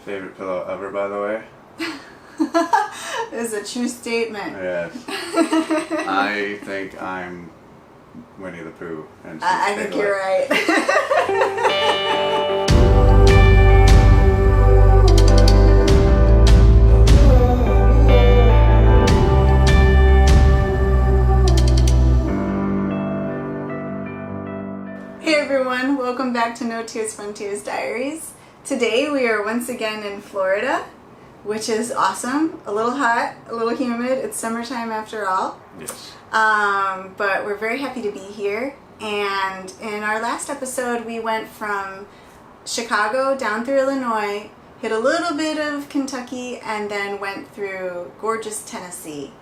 Favorite pillow ever, by the way. It's a true statement. Yes. I think I'm Winnie the Pooh. And I think you're right. Hey everyone, welcome back to Notier's Frontiers Diaries. Today we are once again in Florida, which is awesome. A little hot, a little humid. It's summertime after all. Yes. But we're very happy to be here. And in our last episode, we went from Chicago down through Illinois, hit a little bit of Kentucky, and then went through gorgeous Tennessee.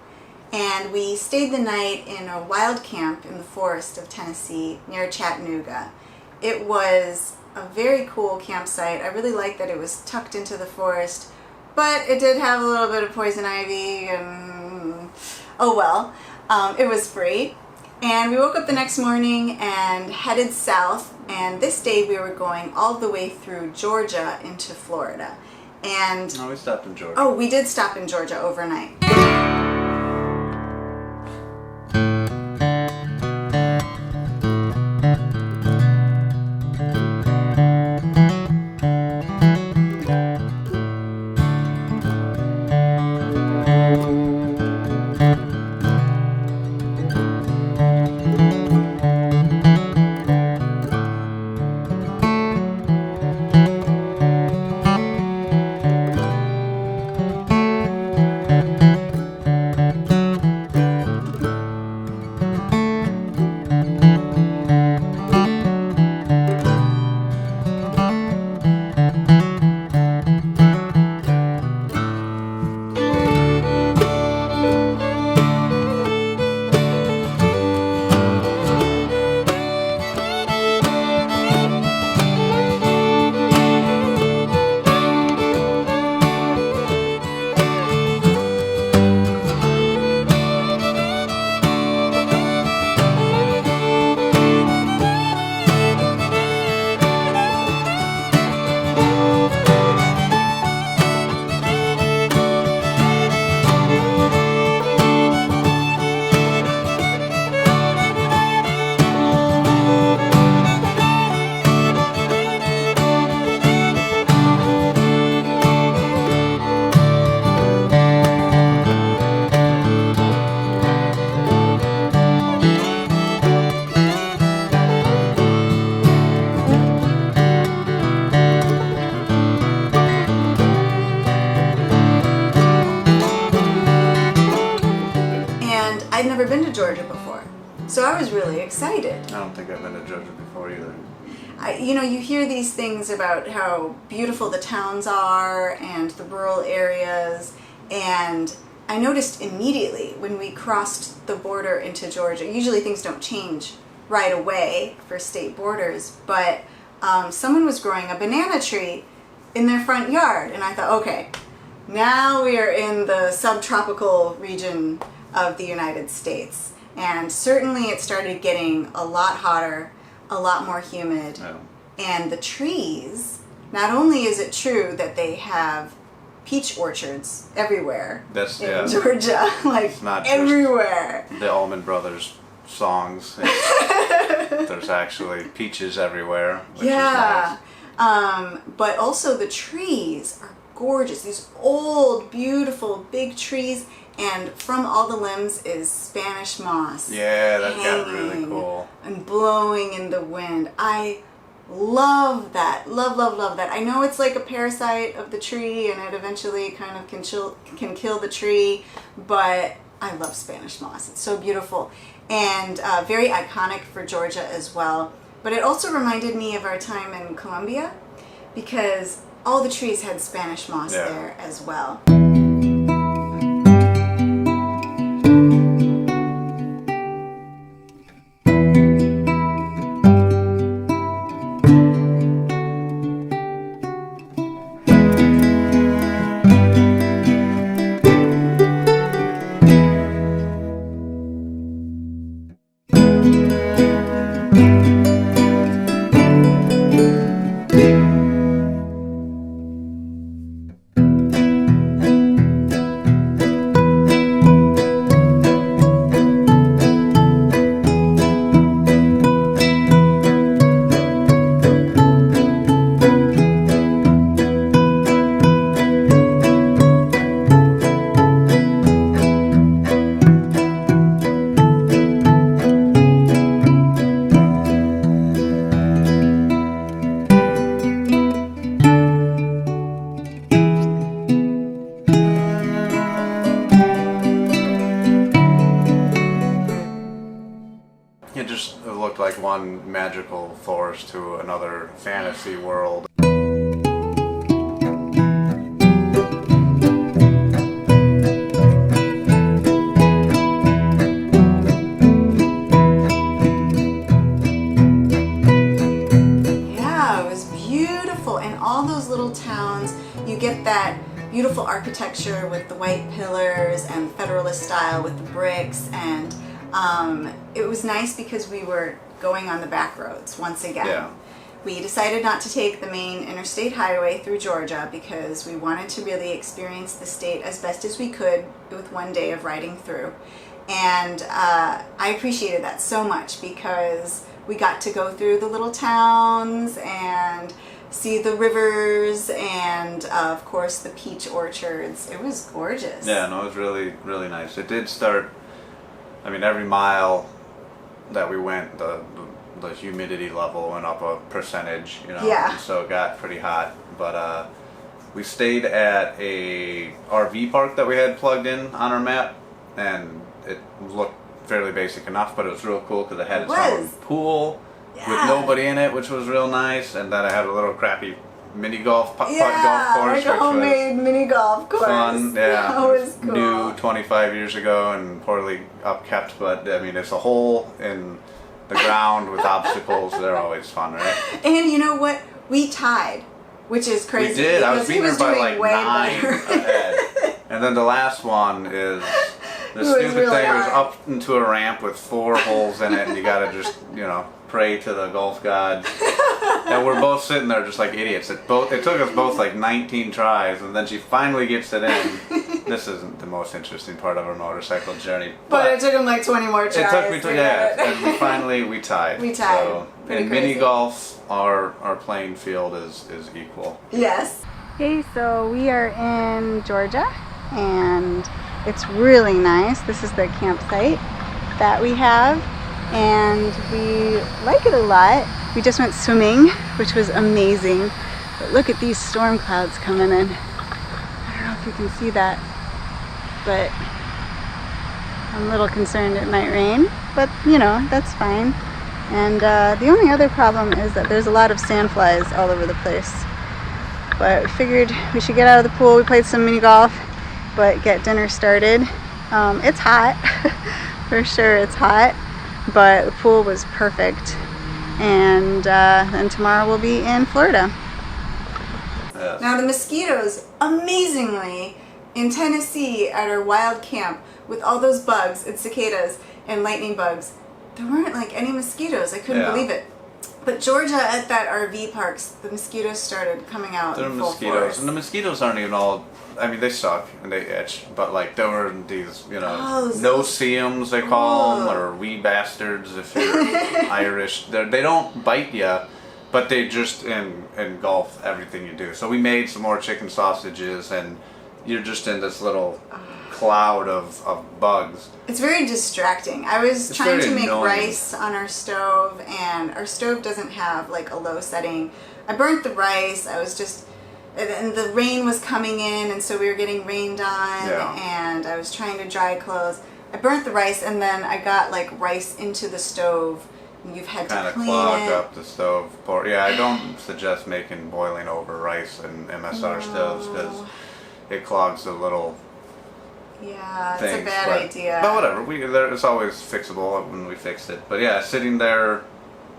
And we stayed the night in a wild camp in the forest of Tennessee near Chattanooga. It was a very cool campsite. I really liked that it was tucked into the forest, but it did have a little bit of poison ivy and oh well. It was free. And we woke up the next morning and headed south, and this day we were going all the way through Georgia into Florida. And No, we stopped in Georgia. oh, we did stop in Georgia overnight. I'd never been to Georgia before, so I was really excited. I don't think I've been to Georgia before either. You hear these things about how beautiful the towns are and the rural areas, and I noticed immediately when we crossed the border into Georgia, usually things don't change right away for state borders, but someone was growing a banana tree in their front yard, and I thought, okay, now we are in the subtropical region of the United States. And certainly it started getting a lot hotter, a lot more humid. Oh. And the trees, not only is it true that they have peach orchards everywhere in Georgia, like it's not everywhere. Just the Allman Brothers songs. There's actually peaches everywhere, which is nice. But also the trees are gorgeous. These old, beautiful, big trees. And from all the limbs is Spanish moss. Yeah, that got really cool. And blowing in the wind. I love that. Love, love, love that. I know it's like a parasite of the tree and it eventually kind of can kill the tree, but I love Spanish moss. It's so beautiful and very iconic for Georgia as well. But it also reminded me of our time in Colombia because all the trees had Spanish moss there as well. course, to another fantasy world. Yeah, it was beautiful. And all those little towns, you get that beautiful architecture with the white pillars and Federalist style with the bricks, and it was nice because we were going on the back roads once again. Yeah. We decided not to take the main interstate highway through Georgia because we wanted to really experience the state as best as we could with one day of riding through. And I appreciated that so much because we got to go through the little towns and see the rivers and of course the peach orchards. It was gorgeous. Yeah, no, it was really, really nice. It did start, I mean, every mile that we went, the humidity level went up a percentage, you know. Yeah. And so it got pretty hot. But we stayed at a RV park that we had plugged in on our map, and it looked fairly basic enough, but it was real cool because it had its own pool with nobody in it, which was real nice. And then I had a little crappy mini golf golf course, like a homemade mini golf course. Fun, yeah. That was cool. New 25 years ago and poorly upkept, but I mean, it's a hole in the ground with obstacles. They're always fun, right? And you know what? We tied, which is crazy. We did. I was because he beating her by doing like way 9 better. ahead. And then the last one is the It was stupid really thing. It was hard. up into a ramp with 4 holes in it, and you gotta just, you know, pray to the golf gods. And we're both sitting there just like idiots. It took us both like 19 tries, and then she finally gets it in. This isn't the most interesting part of our motorcycle journey, But it took him like 20 more tries. it took me to to, get yeah, it. and we tied. We tied. So Pretty in crazy. mini golf, our playing field is equal. Yes. Okay, so we are in Georgia, and it's really nice. This is the campsite that we have, and we like it a lot. We just went swimming, which was amazing. But look at these storm clouds coming in. I don't know if you can see that, but I'm a little concerned it might rain, but you know, that's fine. And the only other problem is that there's a lot of sandflies all over the place. But we figured we should get out of the pool. We played some mini golf, but get dinner started. It's hot, for sure it's hot, but the pool was perfect. And then tomorrow we'll be in Florida. Yes. Now the mosquitoes, amazingly, in Tennessee at our wild camp with all those bugs and cicadas and lightning bugs, there weren't like any mosquitoes. I couldn't believe it. But Georgia at that RV parks, the mosquitoes started coming out in full force. And the mosquitoes aren't even all, I mean, they suck and they itch, but like there were these, you know, no-see-ums they call them, or wee bastards if you're Irish. They don't bite you, but they just engulf everything you do. So we made some more chicken sausages, and you're just in this little cloud of bugs. It's very distracting. I was trying to make annoying. rice on our stove, and our stove doesn't have like a low setting. I burnt the rice. I was just, and the rain was coming in, and so we were getting rained on, and I was trying to dry clothes. I burnt the rice, and then I got like rice into the stove. You've had to clean clogged it. up the stove. Yeah, I don't suggest making boiling over rice in MSR stoves because it clogs the little Yeah, things. it's a bad idea. But whatever, it's always fixable when we fixed it. But yeah, sitting there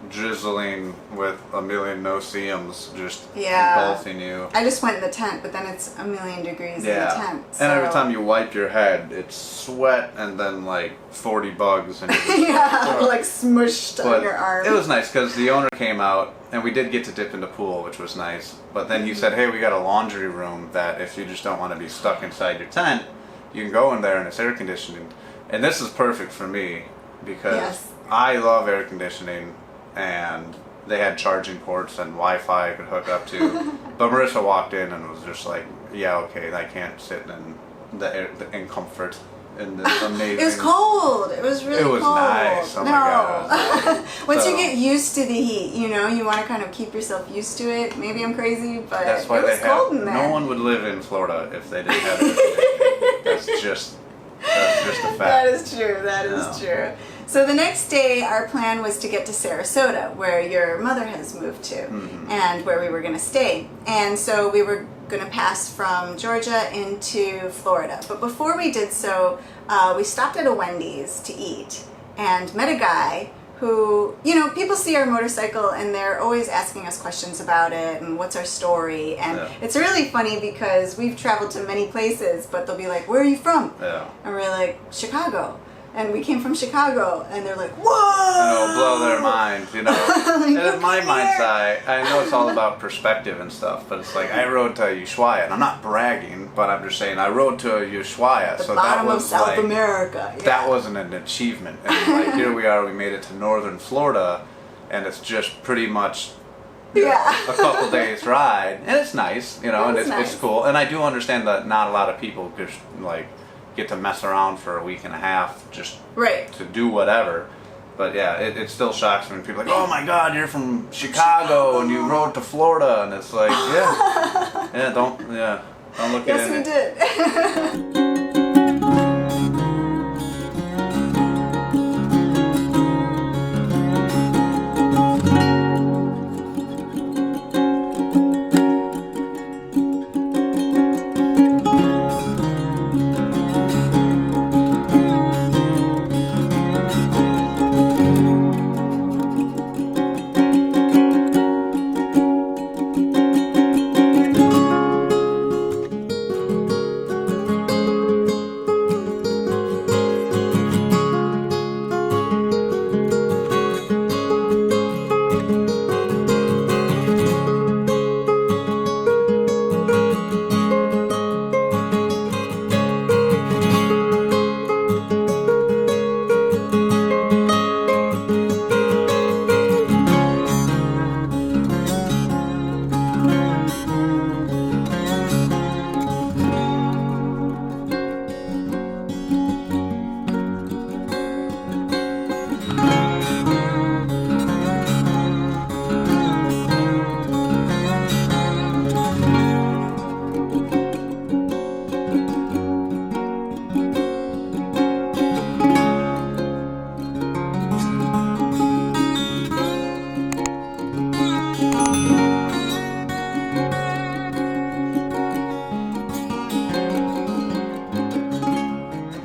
drizzling with a million no-see-ums just engulfing you. I just went in the tent, but then it's a million degrees in the tent. So. And every time you wipe your head, it's sweat and then like 40 bugs. And like smushed on your arm. It was nice because the owner came out, and we did get to dip in the pool, which was nice. But then he said, hey, we got a laundry room that if you just don't want to be stuck inside your tent, you can go in there and it's air conditioning. And this is perfect for me because I love air conditioning, and they had charging ports and Wi-Fi I could hook up to. But Marissa walked in and was just like, yeah, okay, I can't sit in comfort in this amazing... It was cold. It was really cold. It was nice. Oh my God. Once you get used to the heat, you know, you want to kind of keep yourself used to it. Maybe I'm crazy, but that's why it was cold in there. No one would live in Florida if they didn't have air conditioning. That's just a fact. That is true. That is true. So the next day, our plan was to get to Sarasota, where your mother has moved to, and where we were going to stay. And so we were going to pass from Georgia into Florida. But before we did so, we stopped at a Wendy's to eat and met a guy who, you know, people see our motorcycle and they're always asking us questions about it and what's our story. And it's really funny because we've traveled to many places, but they'll be like, where are you from? Yeah. And we're like, Chicago. And we came from Chicago, and they're like, whoa! And it'll blow their mind, you know. Like, and in my mind's eye, I know it's all about perspective and stuff, but it's like I rode to Ushuaia, and I'm not bragging, but I'm just saying I rode to Ushuaia, the so bottom that of was South like, America. Yeah. that wasn't an achievement. And like here we are, we made it to northern Florida, and it's just pretty much a couple days ride, and it's nice, you know, and it's cool. And I do understand that not a lot of people just like get to mess around for a week and a half just to do whatever. But yeah, it still shocks me when people are like, oh my God, you're from Chicago and you rode to Florida, and it's like, don't look at it. Yes, we did.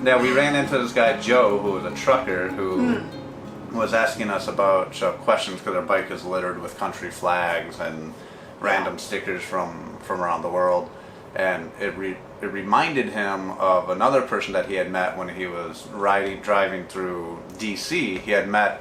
Yeah, we ran into this guy Joe, who was a trucker, who was asking us about questions because our bike is littered with country flags and random stickers from around the world, and it reminded him of another person that he had met when he was driving through D.C. He had met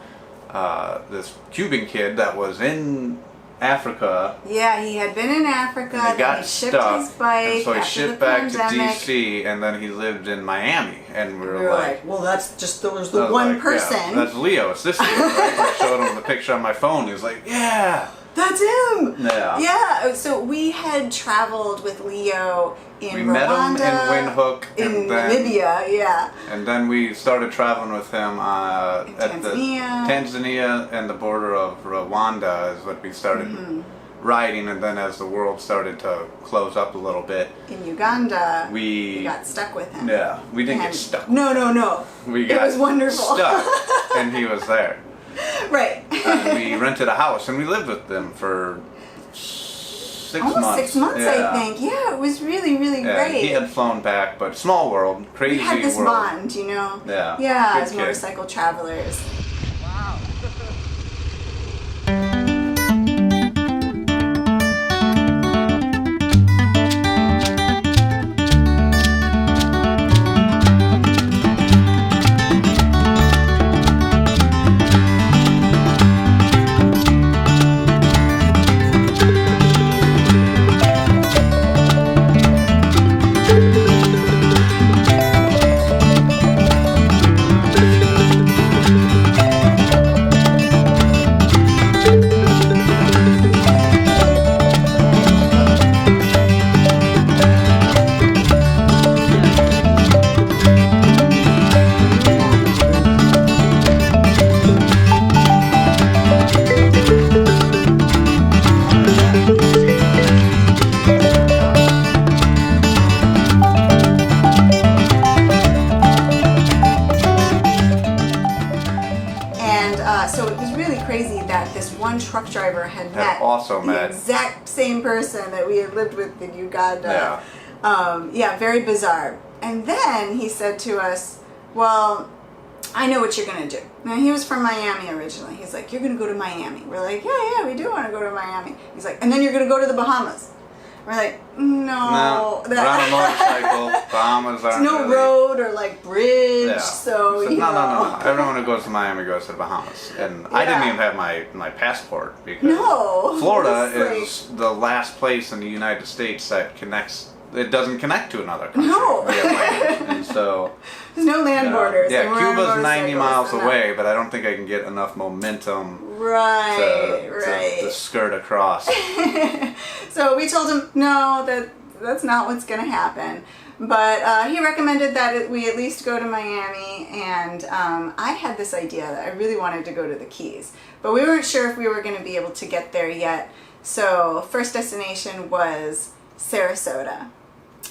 this Cuban kid that was in Africa. Yeah, he had been in Africa, and he got shipped stuck, his bike, and so he after shipped the back pandemic. to D.C. and then he lived in Miami, and we We were were like, well, that's just there's the I was one like, person. yeah, that's Leo. It's this Leo, right? And I showed him the picture on my phone. He was like, yeah. That's him! Yeah. Yeah, so we had traveled with Leo in We Rwanda, met him in Windhoek. in and then, Namibia, yeah. And then we started traveling with him at Tanzania and the border of Rwanda is what we started riding. And then as the world started to close up a little bit, In Uganda, we got stuck with him. Yeah, we didn't get stuck. No. It was wonderful. Stuck, and he was there. Right. And we rented a house, and we lived with them for 6 months. Almost 6 months, I think. Yeah, it was really, really great. He had flown back, but small world, crazy world. We had this bond, you know? Yeah. Yeah, Good as kid. motorcycle travelers. Wow. person that we had lived with in Uganda. Yeah. Very bizarre. And then he said to us, well, I know what you're going to do. Now, he was from Miami originally. He's like, you're going to go to Miami. We're like, yeah, we do want to go to Miami. He's like, and then you're going to go to the Bahamas. We're like, no. We're on a motorcycle. Bahamas aren't no really... road or like bridge. Yeah. So, no, you know. no. Everyone who goes to Miami goes to the Bahamas. And I didn't even have my passport because Florida is the last place in the United States that connects. It doesn't connect to another country. No. And so... There's no land borders. Yeah, Cuba's 90 miles away, but I don't think I can get enough momentum to skirt across. So we told him, no, that's not what's going to happen. But he recommended that we at least go to Miami, and I had this idea that I really wanted to go to the Keys. But we weren't sure if we were going to be able to get there yet. So first destination was Sarasota.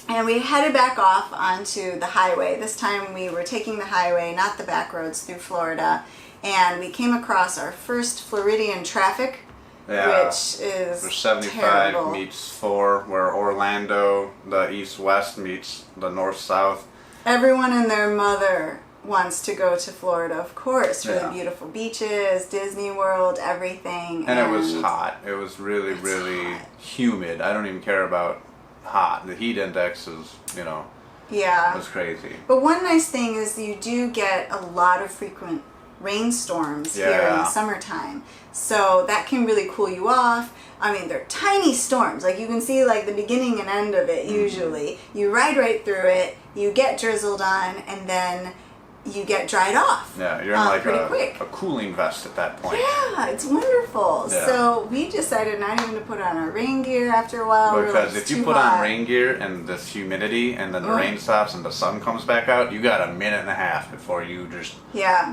And we headed back off onto the highway. This time we were taking the highway, not the back roads through Florida. And we came across our first Floridian traffic, which is where 75 terrible. meets 4, where Orlando, the east-west, meets the north-south. Everyone and their mother wants to go to Florida, of course, for the beautiful beaches, Disney World, everything. And it was hot. It was really, hot. humid. I don't even care about hot. The heat index is, it was crazy. But one nice thing is you do get a lot of frequent rainstorms here in the summertime. So that can really cool you off. I mean, they're tiny storms. Like, you can see, like, the beginning and end of it, usually. You ride right through it, you get drizzled on, and then you get dried off. Yeah, you're in like quick. a cooling vest at that point. Yeah, it's wonderful. Yeah. So we decided not even to put on our rain gear after a while. Because if you put on rain gear and this humidity and then the rain stops and the sun comes back out, you got a minute and a half before you just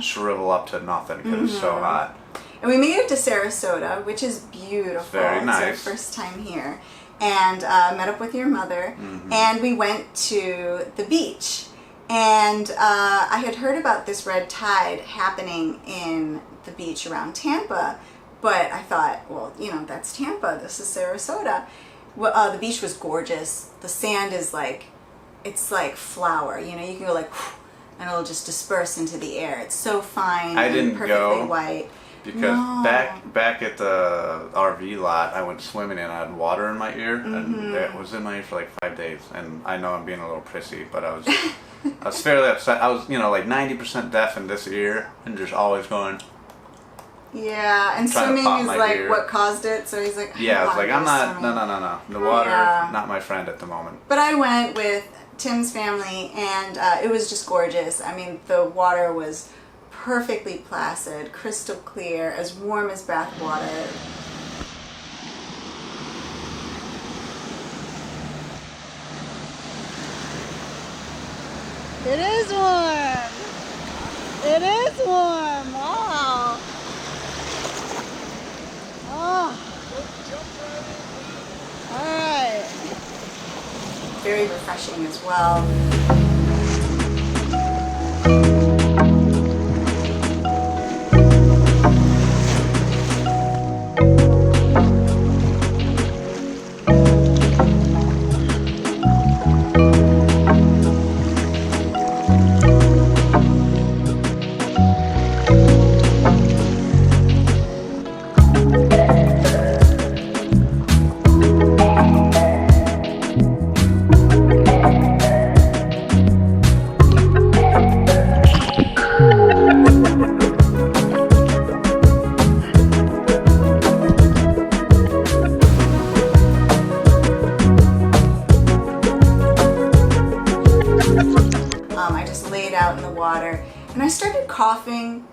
shrivel up to nothing because it's so hot. And we made it to Sarasota, which is beautiful. It's very nice. It's our first time here. And met up with your mother. And we went to the beach. And I had heard about this red tide happening in the beach around Tampa, but I thought, well, that's Tampa, this is Sarasota. Well, the beach was gorgeous. The sand is it's like flour, you can go like, and it'll just disperse into the air. It's so fine and perfectly white. Because back at the RV lot, I went swimming and I had water in my ear, and it was in my ear for like 5 days. And I know I'm being a little prissy, but I was fairly upset. I was, like 90% deaf in this ear, and just always going. Yeah, and swimming is like ear. What caused it. So he's like, I was like, I'm not. No. The water, not my friend at the moment. But I went with Tim's family, and it was just gorgeous. I mean, the water was perfectly placid, crystal clear, as warm as bath water. It is warm. It is warm. Wow. Oh. All right. Very refreshing as well. Out in the water, and I started coughing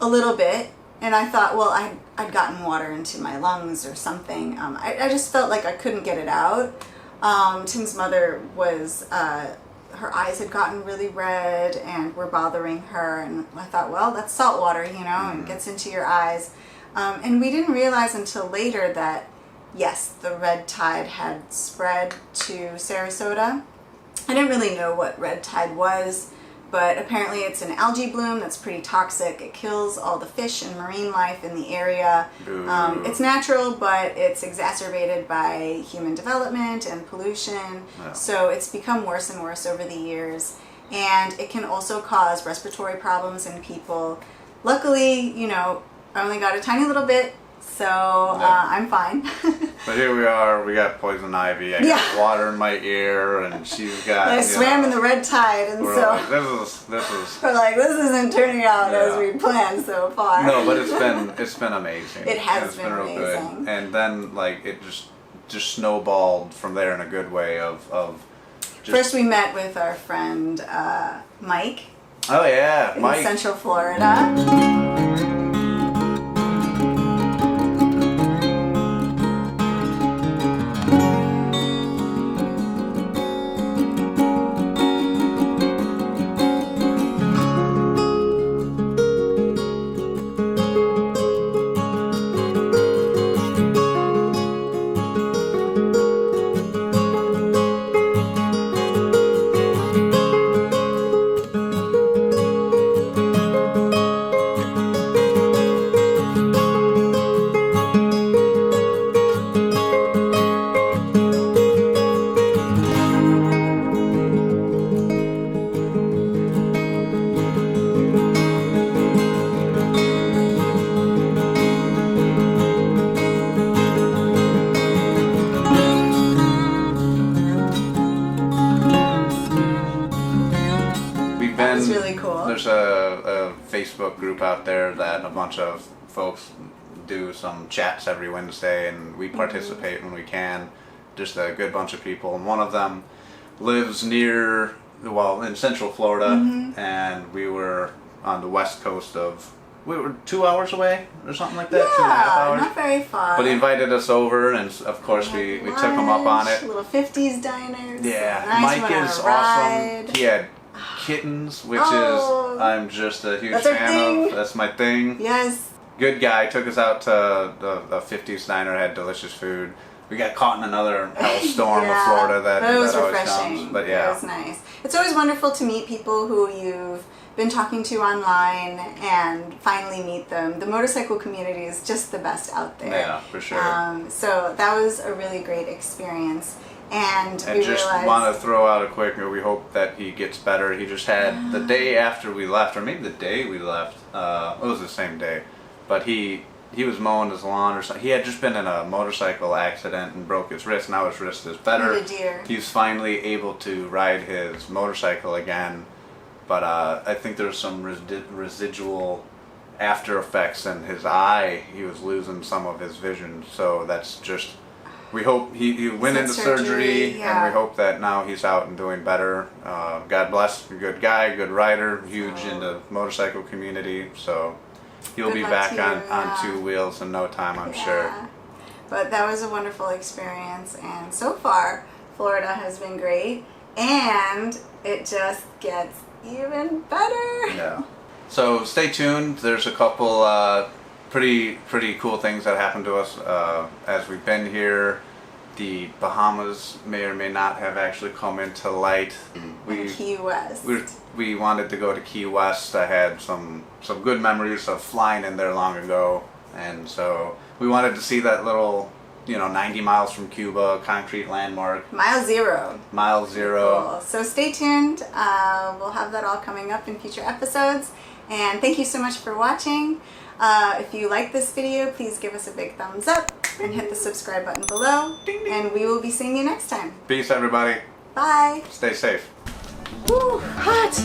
a little bit, and I thought, well, I'd gotten water into my lungs or something. I just felt like I couldn't get it out. Tim's mother was, her eyes had gotten really red and were bothering her, and I thought, well, that's salt water, and it gets into your eyes. And we didn't realize until later that, yes, the red tide had spread to Sarasota. I didn't really know what red tide was but apparently it's an algae bloom that's pretty toxic. It kills all the fish and marine life in the area. It's natural, but it's exacerbated by human development and pollution. Yeah. So it's become worse and worse over the years. And it can also cause respiratory problems in people. Luckily, you know, I only got a tiny little bit, so I'm fine. But here we are, we got poison ivy, I got water in my ear, and she's got... I swam in the red tide, and we're so... like, this is... We're like, this isn't turning out as we planned so far. No, but it's been amazing. It has been real amazing. good. And then, like, it just snowballed from there in a good way of just... First we met with our friend Mike. Oh yeah, in Mike. Central Florida. That was really cool. There's a Facebook group out there that a bunch of folks do some chats every Wednesday, and we participate when we can. Just a good bunch of people, and one of them lives near, well, in Central Florida, and we were on the west coast of, we were 2 hours away or something like that, Yeah, 2.5 hours. not very far. But he invited us over, and of course we took him up on it. Little 50s diners. Yeah, Nice. Mike Went on is a ride. awesome. He had kittens, which Oh. is, I'm just a huge That's our fan thing. of. That's my thing. Yes. Good guy. Took us out to the 50s diner, had delicious food. We got caught in another hellstorm of Florida that was always refreshing. comes. But yeah. It was nice. It's always wonderful to meet people who you've been talking to online and finally meet them. The motorcycle community is just the best out there. Yeah, for sure. So that was a really great experiance. And we just realized, want to throw out a quick, we hope that he gets better. He just had the day after we left, or maybe the day we left, it was the same day, but he was mowing his lawn or something. He had just been in a motorcycle accident and broke his wrist. Now his wrist is better. What a dear. He's finally able to ride his motorcycle again, but I think there's some residual after effects in his eye. He was losing some of his vision, so that's just... We hope he went into surgery, and we hope that now he's out and doing better. God bless, a good guy, good rider, huge in the motorcycle community, so he'll be back on two wheels in no time, I'm sure. But that was a wonderful experience, and so far, Florida has been great, and it just gets even better. Yeah. So stay tuned. There's a couple pretty cool things that happened to us as we've been here. The Bahamas may or may not have actually come into light. Key West. We wanted to go to Key West. I had some good memories of flying in there long ago, and so we wanted to see that little, 90 miles from Cuba concrete landmark. Mile zero. Mile zero. Cool. So stay tuned. We'll have that all coming up in future episodes. And thank you so much for watching. If you like this video, please give us a big thumbs up and hit the subscribe button below. Ding, ding. And we will be seeing you next time. Peace, everybody. Bye. Stay safe. Woo, hot.